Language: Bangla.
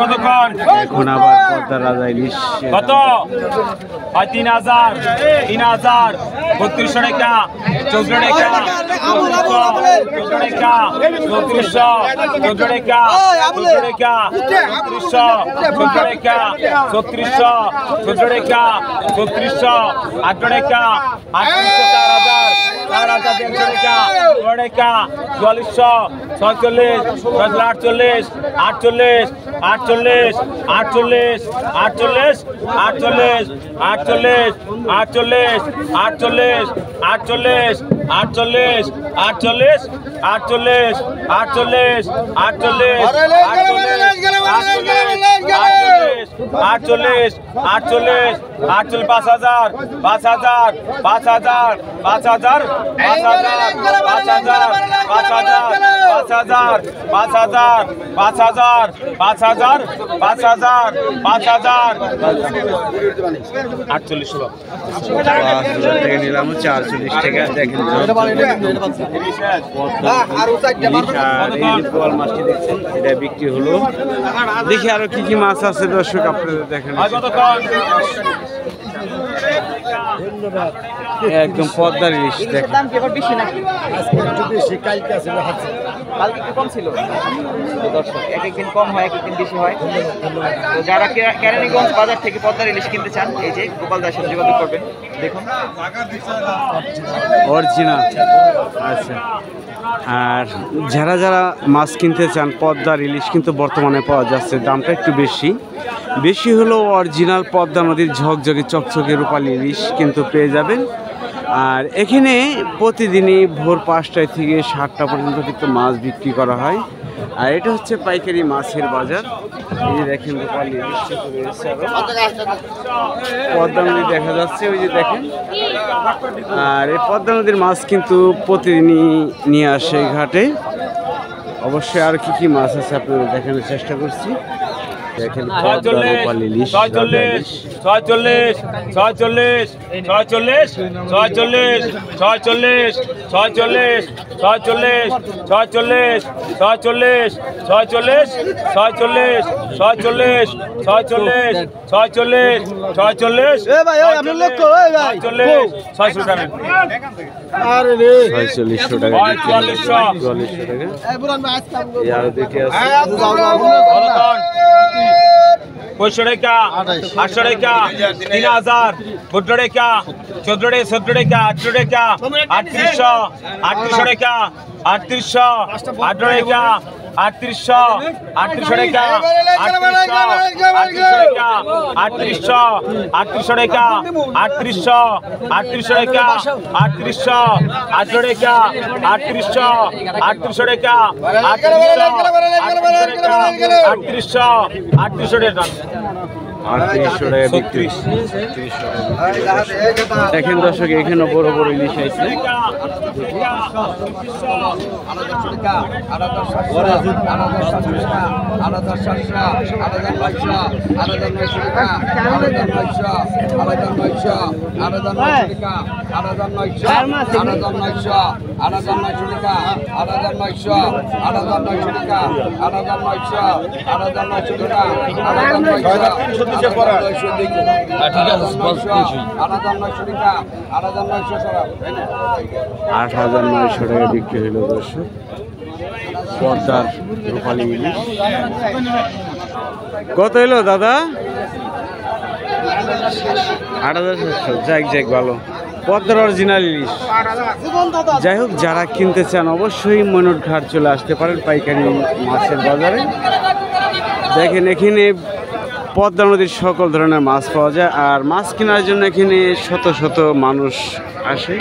কতক্ষণ এখন আবার পদ্মার রাজা ইলিশ কত হয় 3000 3000 3200 টাকা 14 টাকা 14 টাকা 3400 14 টাকা 14 টাকা 3400 14 টাকা 3400 14 টাকা 3400 8 টাকা 800 4000 টাকা 4400 46 48 48 48 48 48 48 48 48 48 48 48 48 48 48 48 48 5000 5000 5000 5000 থেকে নিলাম 44 টাকা। দেখেন বোয়াল মাছটি দেখছেন এটা বিক্রি হলো। দেখি আরো কি কি মাছ আছে দর্শক আপনাদের দেখেন। একদম পদ্মার ইলিশ দেখেন। দাম কি এবার বেশি নাকি? কালকে একটু কম ছিল। দর্শক এক একদিন কম হয়, এক একদিন বেশি হয়। তো যারা কেরানীগঞ্জ বাজার থেকে পদ্মার ইলিশ কিনতে চান, এই যে গোপাল দাসের সাথে যোগাযোগ করবেন। দেখুন অরিজিনাল। আচ্ছা, আর যারা যারা মাছ কিনতে চান পদ্মার ইলিশ কিন্তু বর্তমানে পাওয়া যাচ্ছে, দামটা একটু বেশি হলেও অরিজিনাল পদ্মা নদীর ঝকঝকে চকচকে রূপালী ইলিশ কিন্তু পেয়ে যাবেন। আর এখানে প্রতিদিনই ভোর 5টায় থেকে 7টা পর্যন্ত কিন্তু মাছ বিক্রি করা হয়। আর এটা হচ্ছে পাইকারি মাছের বাজার। এই যে দেখেন রূপালী ইলিশ রয়েছে, পদ্মা নদী দেখা যাচ্ছে ওই যে দেখেন। আর এই পদ্মা নদীর মাছ কিন্তু প্রতিদিনই নিয়ে আসে ঘাটে। অবশ্যই আর কি কি মাছ আছে আপনাদের দেখানোর চেষ্টা করছি। দেখেন পদ্মা রূপালী ইলিশ 46 46 46 46 46 46 46 46 46 46 46 46 46 46 46 46 এ ভাই ওই আপনার লোক কই ভাই 46 600 টাকা আরে রে 4600 টাকা 4400 টাকা এই বুরান ভাই আজকে আর দেখে আছে 500 টাকা 800 টাকা 3000 15 টাকা 14 টাকা 18 টাকা 3800 টাকা 3800 18 টাকা 3800 টাকা 3800 টাকা 3800 টাকা 3800 টাকা 3800 18 টাকা 3800 টাকা 3800 টাকা দেখেন দর্শক এখানে বড় বড় ইলিশ আছে। আট 8,900 টাকা বিক্রি হইল দর্শক পদ্মার রূপালী ইলিশ। কত হইলো দাদা? 8,700। যাক ভালো, পদ্মার অরিজিনাল ইলিশ। যাই হোক, যারা কিনতে চান অবশ্যই ময়নট ঘাট চলে আসতে পারেন পাইকারি মাছের বাজারে। দেখেন এখানে পদ্মা নদীর সকল ধরনের মাছ পাওয়া যায়। আর মাছ কেনার জন্য এখানে শত শত মানুষ আসে।